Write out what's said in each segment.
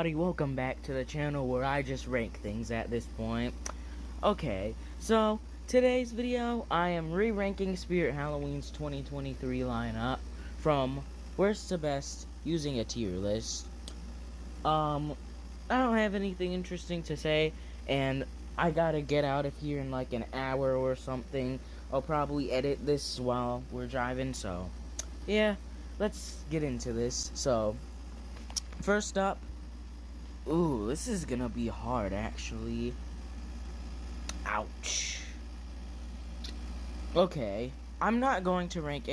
everybody, welcome back to the channel where I just rank things at this point. Okay, so today's video, I am re-ranking Spirit Halloween's 2023 lineup from worst to best using a tier list. I don't have anything interesting to say, and I gotta get out of here in like an hour or something. I'll probably edit this while we're driving, so yeah, let's get into this. So, first up, ooh, this is gonna be hard, actually. Ouch. Okay, I'm not going to rank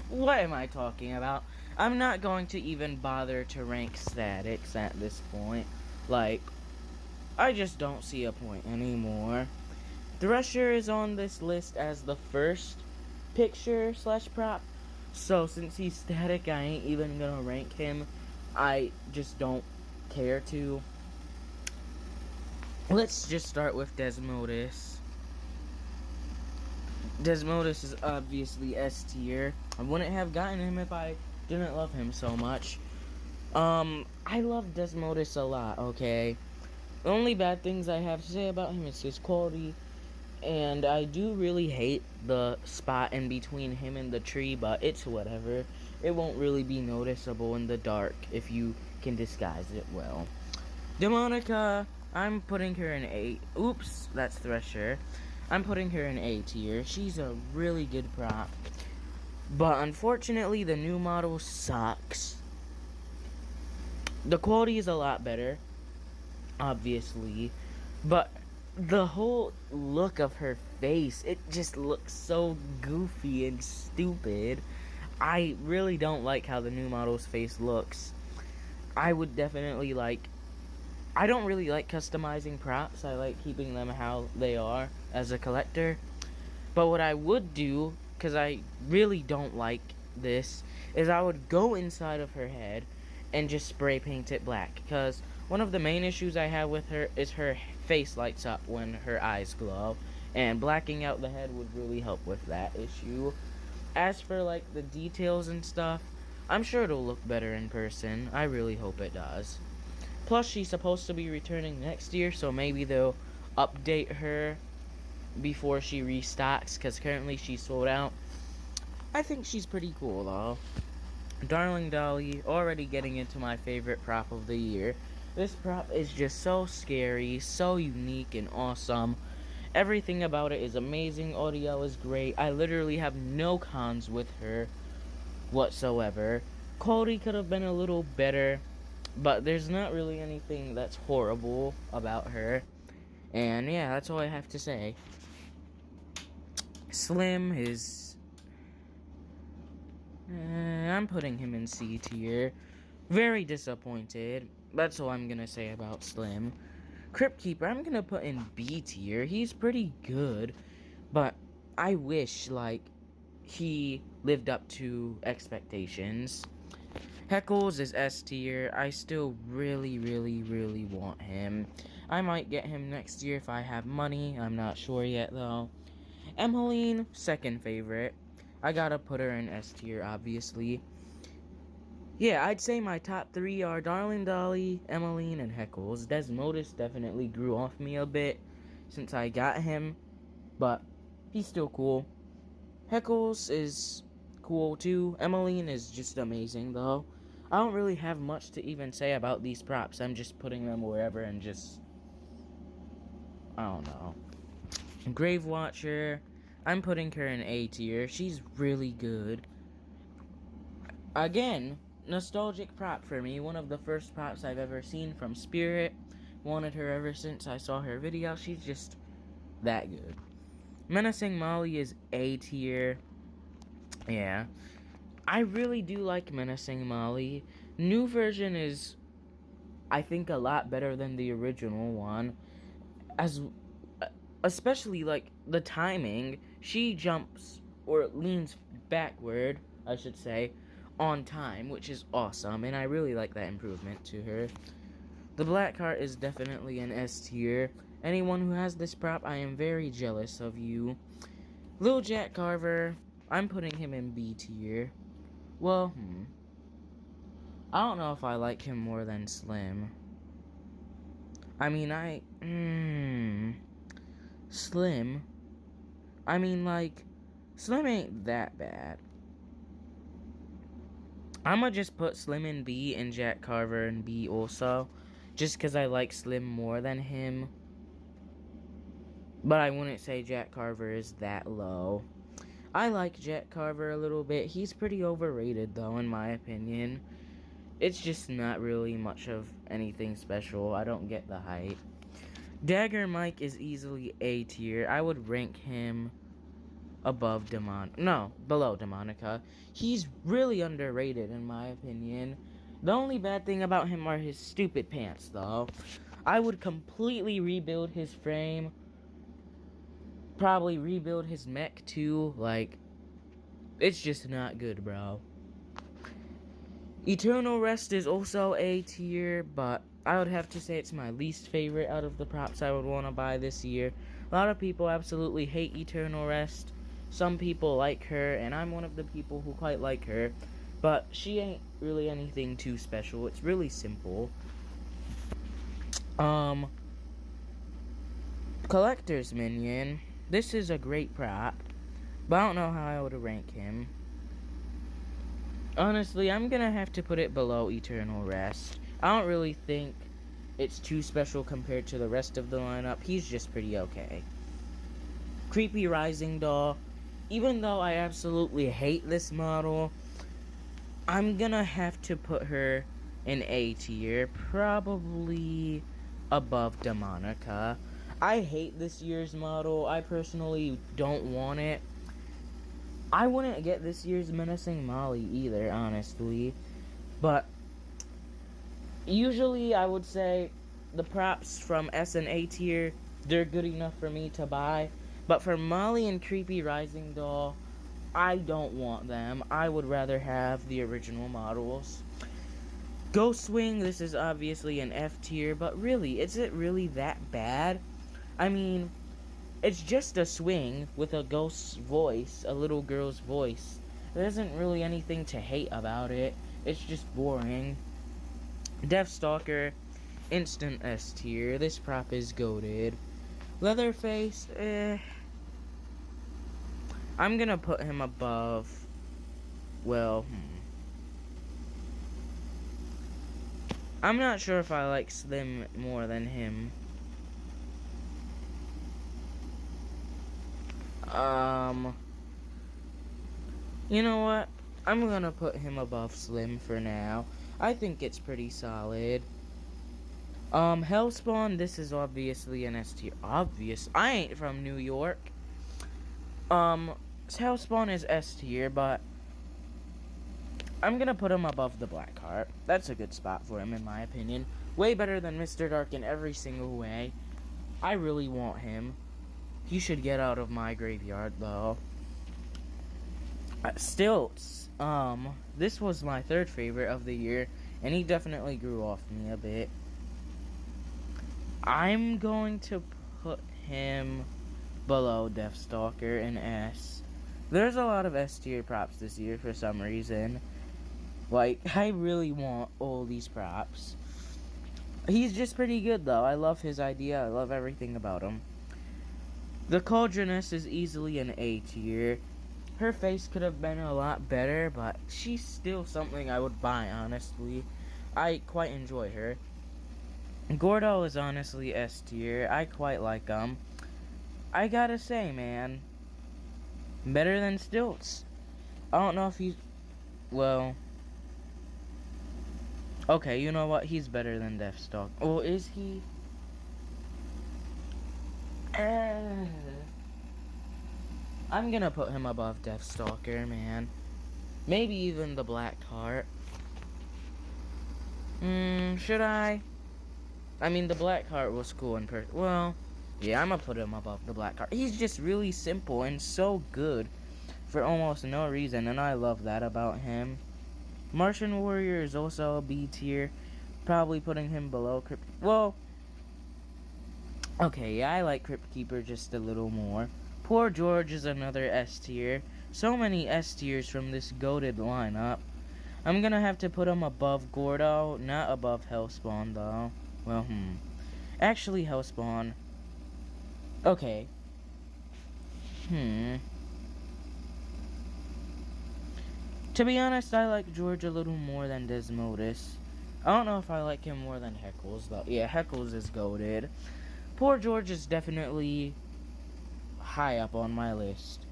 what am I talking about? I'm not going to even bother to rank statics at this point. Like, I just don't see a point anymore. Thresher is on this list as the first picture slash prop. So since he's static, I ain't even gonna rank him. I just don't care to. Let's just start with Desmodus. Desmodus is obviously S tier. I wouldn't have gotten him if I didn't love him so much. I love Desmodus a lot, okay? The only bad things I have to say about him is his quality. And I do really hate the spot in between him and the tree, but it's whatever. It won't really be noticeable in the dark if you can disguise it well. Demonica, I'm putting her in A. Oops, that's Thresher. I'm putting her in A tier. She's a really good prop. But unfortunately, the new model sucks. The quality is a lot better, obviously. But the whole look of her face, it just looks so goofy and stupid. I really don't like how the new model's face looks. I would definitely I don't really like customizing props. I like keeping them how they are as a collector. But what I would do, because I really don't like this, is I would go inside of her head and just spray paint it black. Because one of the main issues I have with her is her face lights up when her eyes glow. And blacking out the head would really help with that issue. As for like the details and stuff, I'm sure it'll look better in person. I really hope it does. Plus, she's supposed to be returning next year, so maybe they'll update her before she restocks, because currently she's sold out. I think she's pretty cool, though. Darling Dolly, already getting into my favorite prop of the year. This prop is just so scary, so unique and awesome. Everything about it is amazing. Audio is great. I literally have no cons with her whatsoever. Quality could have been a little better, but there's not really anything that's horrible about her. And yeah, that's all I have to say. Slim is... I'm putting him in C tier. Very disappointed. That's all I'm gonna say about Slim. Crypt Keeper, I'm gonna put in B tier. He's pretty good, but I wish, he lived up to expectations. Heckles is S tier. I still really want him. I might get him next year if I have money. I'm not sure yet, though. Emmeline, second favorite. I gotta put her in S tier, obviously. Yeah, I'd say my top three are Darling Dolly, Emmeline, and Heckles. Desmodus definitely grew off me a bit since I got him, but he's still cool. Heckles is cool too. Emmeline is just amazing, though. I don't really have much to even say about these props. I'm just putting them wherever and just... I don't know. Grave Watcher, I'm putting her in A tier. She's really good. Again, nostalgic prop for me. One of the first props I've ever seen from Spirit. Wanted her ever since I saw her video. She's just that good. Menacing Molly is A tier. Yeah. I really do like Menacing Molly. New version is, I think, a lot better than the original one. Especially, the timing. She jumps, or leans backward, I should say, on time, which is awesome, and I really like that improvement to her. The Blackheart is definitely an S tier. Anyone who has this prop, I am very jealous of you. Lil Jack Carver, I'm putting him in B tier. Well, I don't know if I like him more than Slim. I mean, Slim. I mean, like, Slim ain't that bad. I'ma just put Slim in B and Jack Carver in B also. Just because I like Slim more than him. But I wouldn't say Jack Carver is that low. I like Jack Carver a little bit. He's pretty overrated, though, in my opinion. It's just not really much of anything special. I don't get the hype. Dagger Mike is easily A tier. I would rank him above below Demonica. He's really underrated, in my opinion. The only bad thing about him are his stupid pants, though. I would completely rebuild his frame. Probably rebuild his mech too. Like, it's just not good, bro. Eternal Rest is also A tier, but I would have to say it's my least favorite out of the props I would want to buy this year. A lot of people absolutely hate Eternal Rest. Some people like her, and I'm one of the people who quite like her. But she ain't really anything too special. It's really simple. Collector's Minion. This is a great prop, but I don't know how I would rank him. Honestly, I'm gonna have to put it below Eternal Rest. I don't really think it's too special compared to the rest of the lineup. He's just pretty okay. Creepy Rising Doll. Even though I absolutely hate this model, I'm gonna have to put her in A tier. Probably above Demonica. I hate this year's model. I personally don't want it. I wouldn't get this year's Menacing Molly either, honestly. But usually I would say the props from S and A tier, they're good enough for me to buy. But for Molly and Creepy Rising Doll, I don't want them. I would rather have the original models. Ghost Swing, this is obviously an F tier, but really, is it really that bad? I mean, it's just a swing with a ghost's voice, a little girl's voice. There isn't really anything to hate about it. It's just boring. Deathstalker, instant S tier. This prop is goated. Leatherface, I'm gonna put him above, well, I'm not sure if I like Slim more than him. You know what? I'm gonna put him above Slim for now. I think it's pretty solid. Hellspawn, this is obviously an S tier. Obvious. I ain't from New York. Hellspawn is S tier, but I'm gonna put him above the Blackheart. That's a good spot for him, in my opinion. Way better than Mr. Dark in every single way. I really want him. He should get out of my graveyard, though. Stilts. This was my third favorite of the year, and he definitely grew off me a bit. I'm going to put him below Deathstalker in S. There's a lot of S tier props this year for some reason. Like, I really want all these props. He's just pretty good, though. I love his idea. I love everything about him. The Cauldroness is easily an A tier. Her face could have been a lot better, but she's still something I would buy, honestly. I quite enjoy her. Gordo is honestly S tier. I quite like him. I gotta say, man, better than Stilts. I don't know if he's, well, okay, you know what? He's better than Deathstalker. Oh, is he? I'm gonna put him above Deathstalker, man. Maybe even the Blackheart. Should I? I mean, the Blackheart was cool in person. Well, yeah, I'm gonna put him above the Blackheart. He's just really simple and so good for almost no reason, and I love that about him. Martian Warrior is also a B tier. Probably putting him below Crypt. Well, okay, yeah, I like Crypt Keeper just a little more. Poor George is another S tier. So many S tiers from this goated lineup. I'm gonna have to put him above Gordo, not above Hellspawn though. Well, actually Hellspawn. Okay. To be honest, I like George a little more than Desmodus. I don't know if I like him more than Heckles though. Yeah, Heckles is goated. Poor George is definitely high up on my list.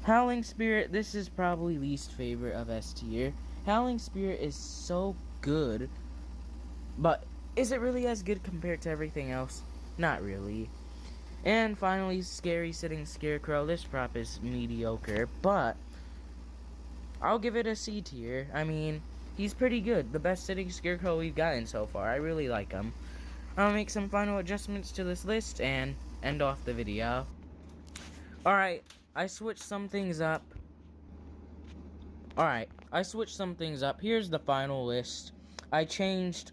Howling Spirit, this is probably least favorite of S tier. Howling Spirit is so good, but is it really as good compared to everything else? Not really. And finally, Scary Sitting Scarecrow. This prop is mediocre, but I'll give it a C tier. I mean, he's pretty good. The best sitting Scarecrow we've gotten so far. I really like him. I'll make some final adjustments to this list and end off the video. Alright, I switched some things up. Here's the final list. I changed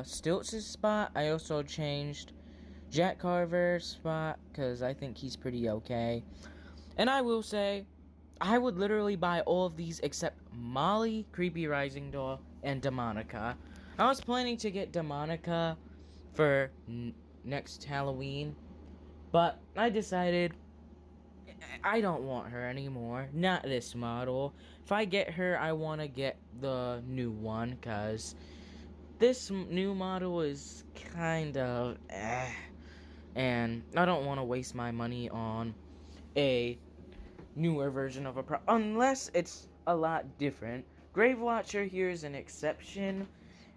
Stilts' spot. I also changed Jack Carver's spot because I think he's pretty okay. And I will say, I would literally buy all of these except Molly, Creepy Rising Doll, and Demonica. I was planning to get Demonica for next Halloween, but I decided I don't want her anymore. Not this model. If I get her, I want to get the new one, because this new model is kind of and I don't want to waste my money on a newer version of a prop unless it's a lot different. Grave Watcher here is an exception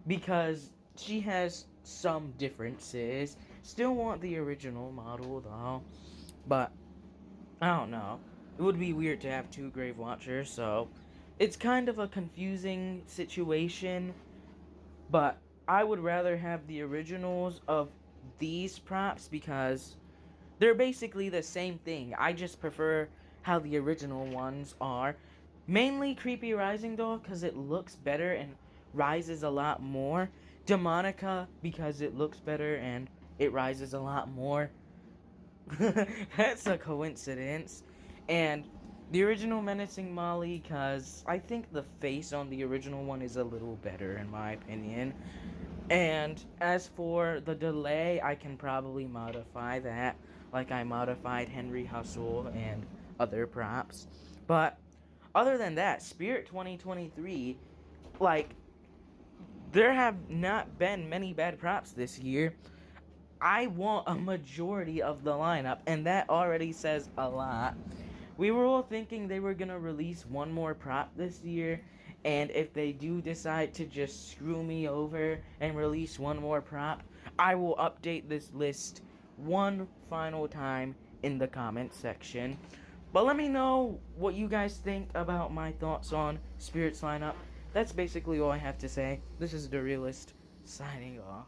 because she has some differences. Still want the original model though, but I don't know. It would be weird to have two Grave Watchers, so it's kind of a confusing situation, but I would rather have the originals of these props because they're basically the same thing. I just prefer how the original ones are. Mainly Creepy Rising Doll because it looks better and rises a lot more. Demonica because it looks better and it rises a lot more. That's a coincidence. And the original Menacing Molly because I think the face on the original one is a little better in my opinion. And as for the delay, I can probably modify that, like I modified Henry Hustle and other props. But other than that, Spirit 2023, like, there have not been many bad props this year. I want a majority of the lineup, and that already says a lot. We were all thinking they were going to release one more prop this year, and if they do decide to just screw me over and release one more prop, I will update this list one final time in the comment section. But let me know what you guys think about my thoughts on Spirit's lineup. That's basically all I have to say. This is The Realist, signing off.